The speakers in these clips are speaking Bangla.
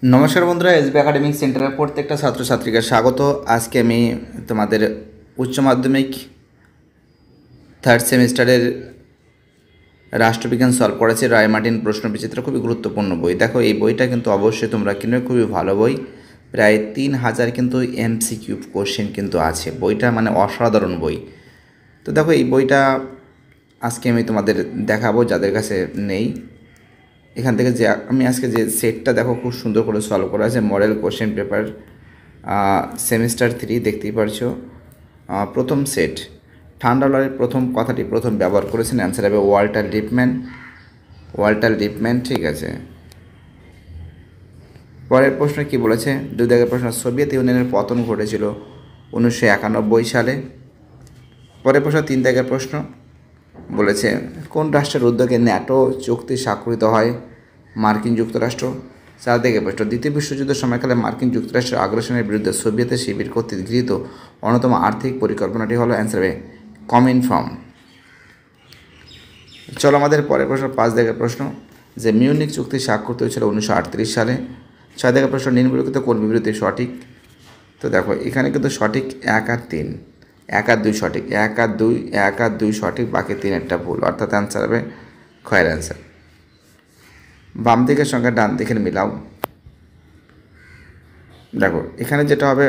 নমস্কার বন্ধুরা, এসবি একাডেমিক সেন্টারের প্রত্যেকটা ছাত্রছাত্রীকে স্বাগত। আজকে আমি তোমাদের উচ্চ মাধ্যমিক থার্ড সেমিস্টারের রাষ্ট্রবিজ্ঞান সলভ করেছি। রায় মার্টিন প্রশ্নবিচিত্র খুবই গুরুত্বপূর্ণ বই। দেখো, এই বইটা কিন্তু অবশ্যই তোমরা কিনবে, খুবই ভালো বই। প্রায় 3000 কিন্তু এমসিকিউ কোশ্চেন কিন্তু আছে। বইটা মানে অসাধারণ বই। তো দেখো, এই বইটা আজকে আমি তোমাদের দেখাবো যাদের কাছে নেই। এখান থেকে যে আমি আজকে যে সেটটা দেখো খুব সুন্দর করে সলভ করা আছে, মডেল কোশ্চেন পেপার সেমিস্টার 3 দেখতেই পারছো। প্রথম সেট ঠান্ডা লড়াইয়ের প্রথম কথাটি প্রথম ব্যবহার করেছেন, অ্যান্সার হবে ওয়াল্টার লিপম্যান। ওয়াল্টার লিপম্যান, ঠিক আছে। পরের প্রশ্ন কি বলেছে, 2 দাগের প্রশ্ন, সোভিয়েত ইউনিয়নের পতন ঘটেছিল 1991 সালে। পরের প্রশ্ন 3 দাগের প্রশ্ন বলেছে, কোন রাষ্ট্রের উদ্যোগে ন্যাটো চুক্তি স্বাক্ষরিত হয়? মার্কিন যুক্তরাষ্ট্র। 4 দাগের প্রশ্ন, দ্বিতীয় বিশ্বযুদ্ধের সময়কালে মার্কিন যুক্তরাষ্ট্রের আগ্রাসনের বিরুদ্ধে সোভিয়েতের শিবির কর্তৃক গৃহীত অন্যতম আর্থিক পরিকল্পনাটি হলো, অ্যান্সার হবে কমিনফর্ম। চলো আমাদের পরের প্রশ্ন 5 দাগের প্রশ্ন, যে মিউনিক চুক্তি স্বাক্ষরিত হয়েছিল 1938 সালে। 6 দাগের প্রশ্ন, নিম্নলিখিত কোন বিবৃতি সঠিক? তো দেখো, এখানে কিন্তু সঠিক 1 আর 3, 1 আর 2 সঠিক, 1 আর 2 সঠিক, বাকি 3 ভুল, অর্থাৎ অ্যান্সার হবে ক্ষয়ের অ্যান্সার। বাম দিকের সঙ্গে ডান দিকের মিলাও। দেখো, এখানে যেটা হবে,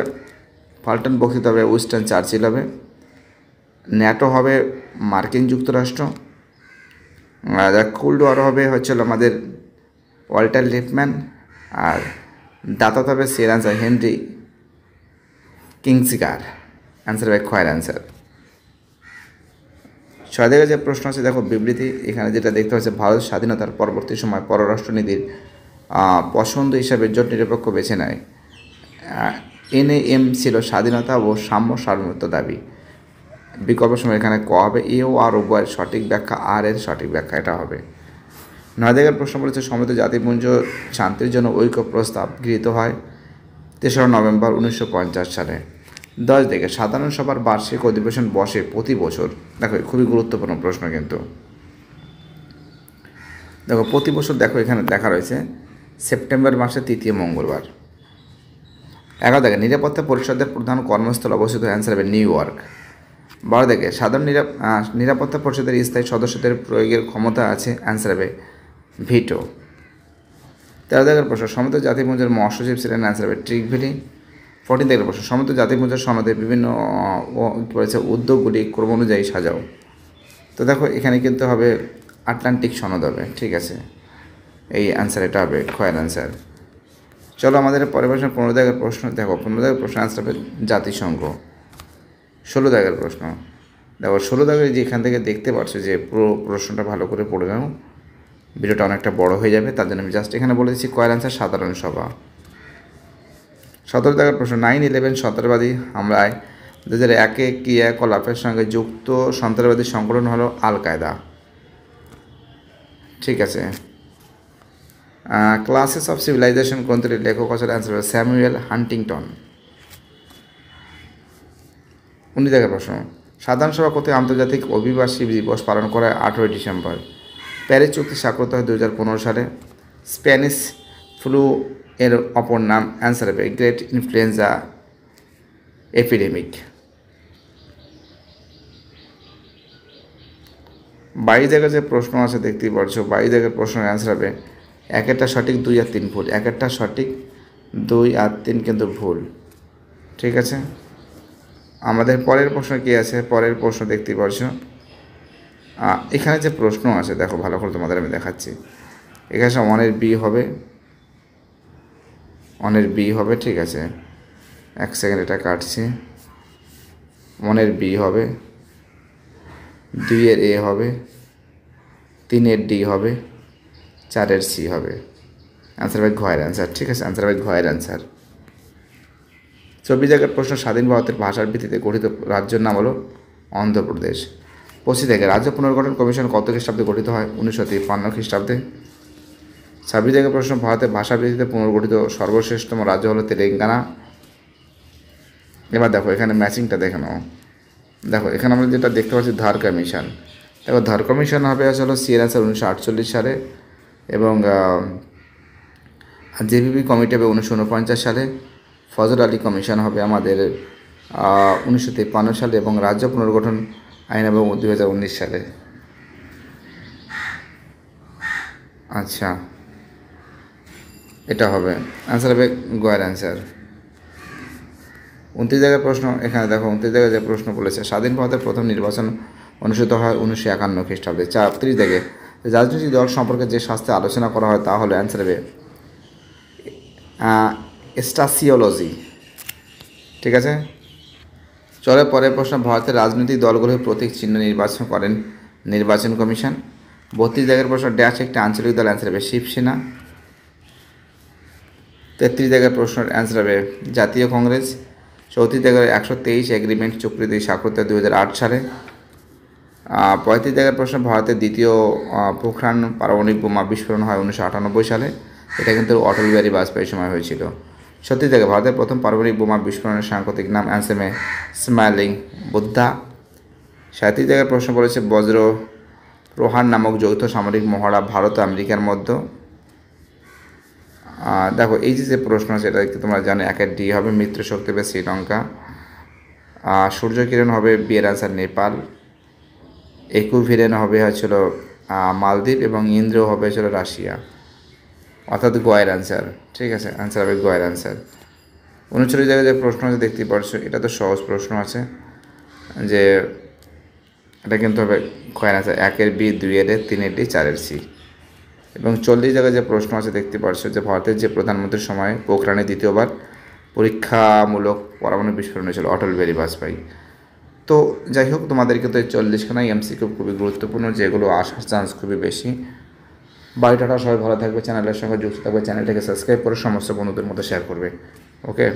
ফাল্টন বক্তৃতা হবে উইনস্টন চার্চিল হবে, ন্যাটো হবে মার্কিন যুক্তরাষ্ট্র, কোল্ড ওয়ার হবে হচ্ছিল আমাদের ওয়াল্টার লিপম্যান, আর দাতা হবে সের অ্যান্সার হেনরি কিংসিগার। অ্যান্সার হবে ক্ষয়ের অ্যান্সার। 6 দাগের যে প্রশ্ন আছে, দেখো বিবৃতি, এখানে যেটা দেখতে পাচ্ছে, ভারত স্বাধীনতার পরবর্তী সময় পররাষ্ট্রনীতির পছন্দ হিসাবে জোট নিরপেক্ষ বেছে নেয়। NAM ছিল স্বাধীনতা ও সাম্য সার্বভৌমত্ব দাবি। বিকল্প সময় এখানে ক হবে, এ ও আর উভয়ের সঠিক ব্যাখ্যা, আর এর সঠিক ব্যাখ্যা এটা হবে। 9 দাগের প্রশ্ন বলেছে, সমবেত জাতিপুঞ্জ শান্তির জন্য ঐক্য প্রস্তাব গৃহীত হয় 3রা নভেম্বর 1950 সালে। 10 দাগে সাধারণ সভার বার্ষিক অধিবেশন বসে প্রতি বছর। দেখো, খুবই গুরুত্বপূর্ণ প্রশ্ন কিন্তু। দেখো, প্রতি বছর দেখো এখানে দেখা রয়েছে সেপ্টেম্বর মাসের 3য় মঙ্গলবার। 11 দাগে নিরাপত্তা পরিষদের প্রধান কর্মস্থল অবস্থিত, অ্যান্সার হবে নিউ ইয়র্ক। 12 দাগে সাধারণ নিরাপত্তা পরিষদের স্থায়ী সদস্যদের প্রয়োগের ক্ষমতা আছে, অ্যান্সার হবে ভিটো। 13 দাগের প্রশ্ন, সমবেত জাতিপুঞ্জের মহাসচিব ছিলেন, অ্যান্সার হবে ট্রিকভিলি। 14 দাগের প্রশ্ন, সমবেত জাতিপুঞ্জের সনদে বিভিন্ন কী বলেছে উদ্যোগগুলি ক্রম অনুযায়ী সাজাও। তো দেখো, এখানে কিন্তু হবে আটলান্টিক সনদ হবে, ঠিক আছে। এই অ্যান্সার এটা হবে ক্ষয়ের অ্যান্সার। চলো আমাদের পরের প্রশ্ন 15 দাগের প্রশ্ন। দেখো, 15 দাগের প্রশ্ন অ্যান্সার হবে জাতিসংঘ। 16 দাগের প্রশ্ন, দেখো 16 দাগের যে এখান থেকে দেখতে পাচ্ছ যে পুরো প্রশ্নটা ভালো করে পড়ে নাও, ভিডিওটা অনেকটা বড় হয়ে যাবে, তার জন্য আমি জাস্ট এখানে বলে দিচ্ছি কয়ের অ্যান্সার সাধারণ সভা। 17 দাগের প্রশ্ন, 9/11 সন্ত্রাসবাদী হামলায় 2001 ক্রিয়াকলাপের সঙ্গে যুক্ত সন্ত্রাসবাদী সংগঠন হলো আল কায়দা, ঠিক আছে। ক্লাসেস অফ সিভিলাইজেশন গ্রন্থটির লেখক হচ্ছেন, অ্যান্সার হবে স্যামুয়েল হান্টিংটন। 19 দাগের প্রশ্ন, সাধারণ সভা কর্তৃক আন্তর্জাতিক অভিবাসী দিবস পালন করা হয় 18 ডিসেম্বর। প্যারিস চুক্তি স্বাক্ষরিত হয় 2015 সালে। স্প্যানিশ ফ্লু এর অপর নাম, অ্যান্সার হবে গ্রেট ইনফ্লুয়েঞ্জা এপিডেমিক। 22 দাগের যে প্রশ্ন আছে দেখতেই পাচ্ছ, 22 দাগের প্রশ্নের অ্যান্সার হবে 1টা সঠিক, 2 আর 3 ভুল। 1টা সঠিক, 2 আর 3 কিন্তু ভুল, ঠিক আছে। আমাদের পরের প্রশ্ন কী আছে, পরের প্রশ্ন দেখতেই পাচ্ছ, এখানে যে প্রশ্ন আছে দেখো ভালো করে তোমাদের আমি দেখাচ্ছি। এখানে 1-এর বি হবে, 1-এর বি হবে, ঠিক আছে। 1 সেকেন্ড এটা কাটছি। 1-এর বি হবে, 2-এর এ হবে, 3-এর ডি হবে, 4-এর সি হবে। অ্যান্সার হবে ঘয়ের অ্যান্সার, ঠিক আছে। অ্যান্সার হবে ঘয়ের অ্যান্সার। 24 দাগের প্রশ্ন, স্বাধীন ভারতের ভাষার ভিত্তিতে গঠিত রাজ্যের নাম হলো অন্ধ্রপ্রদেশ। 25 দাগে রাজ্য পুনর্গঠন কমিশন কত খ্রিস্টাব্দে গঠিত হয়? 1953 খ্রিস্টাব্দে। 26 দাগের প্রশ্ন, ভারতের ভাষার ভিত্তিতে পুনর্গঠিত সর্বশ্রেষ্ঠতম রাজ্য হলো তেলেঙ্গানা। এবার দেখো এখানে ম্যাচিংটা দেখে নাও। দেখো এখানে আমরা যেটা দেখতে পাচ্ছি ধার কমিশন, দেখো ধার কমিশন হবে আসলে সি এর অ্যান্সার 1948 সালে, এবং আর জেপিপি কমিটি হবে 1949 সালে, ফজল আলী কমিশন হবে আমাদের 1953 সালে এবং রাজ্য পুনর্গঠন আইন হবে 2019 সালে। আচ্ছা, এটা হবে অ্যান্সার হবে গয়ের অ্যান্সার। 29 জায়গায় প্রশ্ন, এখানে দেখো 29 জায়গায় যে প্রশ্ন বলেছে, স্বাধীন ভারতের প্রথম নির্বাচন অনুষ্ঠিত হয় 1951 খ্রিস্টাব্দে। 30 জায়গায় রাজনৈতিক দল সম্পর্কে যে শাস্ত্রে আলোচনা করা হয় তা হলো অ্যান্সার হবে স্টাসিওলজি। ঠিক আছে, চলে পরের প্রশ্ন, ভারতের রাজনৈতিক দলগুলোর প্রতীক চিহ্ন নির্বাচন করেন নির্বাচন কমিশন। 32 জায়গার প্রশ্ন, ড্যাশ একটি আঞ্চলিক দল, অ্যান্সার হবে শিবসেনা। 33 জায়গার প্রশ্নের অ্যান্সার হবে জাতীয় কংগ্রেস। 34 জায়গায় 123 এগ্রিমেন্ট চুক্তিতে স্বাক্ষরিত 2008 সালে। 35 জায়গার প্রশ্ন, ভারতের দ্বিতীয় পোখরান পারমাণবিক বোমা বিস্ফোরণ হয় 1998 সালে। এটা কিন্তু অটল বিহারী বাজপেয়ীর সময় হয়েছিল। 36 জায়গায় ভারতের প্রথম পারমাণবিক বোমা বিস্ফোরণের সাংকেতিক নাম, অ্যান্সার হবে স্মাইলিং বুদ্ধা। 37 জায়গায় প্রশ্ন বলেছে বজ্র প্রহার নামক যৌথ সামরিক মহড়া ভারত ও আমেরিকার মধ্যে। দেখো এই যে প্রশ্ন আছে এটা তোমরা জানো, একের ডি হবে মিত্র শক্তি হবে শ্রীলঙ্কা। সূর্যকিরণ হবে বিয়ের অ্যান্সার নেপাল। একুভিরেন হবে হচ্ছিল মালদ্বীপ এবং ইন্দ্র হবে হচ্ছিল রাশিয়া, অর্থাৎ গোয়ের অ্যান্সার। ঠিক আছে, অ্যান্সার হবে গোয়ের অ্যান্সার। 39 জায়গায় যে প্রশ্ন আছে দেখতে পাচ্ছ, এটা তো সহজ প্রশ্ন আছে, যে এটা কিন্তু হবে গোয়ের অ্যান্সার, 1-এর বি, 2-এর এ, 3-এর ডি, 4-এর সি। এবং 40 জায়গায় যে প্রশ্ন আছে দেখতে পাচ্ছ, যে ভারতের যে প্রধানমন্ত্রীর সময় পোখরানে দ্বিতীয়বার পরীক্ষামূলক পরমাণু বিস্ফোরণ হয়েছিল, অটল বিহারী বাজপেয়ী। তো যাই হোক, তোমাদেরকে তো এই 40খানাই এমসিকিউ খুবই গুরুত্বপূর্ণ, যেগুলো আসার চান্স খুবই বেশি। বায়োডাটা সবাই ভালো থাকবে, চ্যানেলের সঙ্গে যুক্ত থাকবে, চ্যানেলটাকে সাবস্ক্রাইব করে সমস্ত বন্ধুদের মধ্যে শেয়ার করবে। ওকে।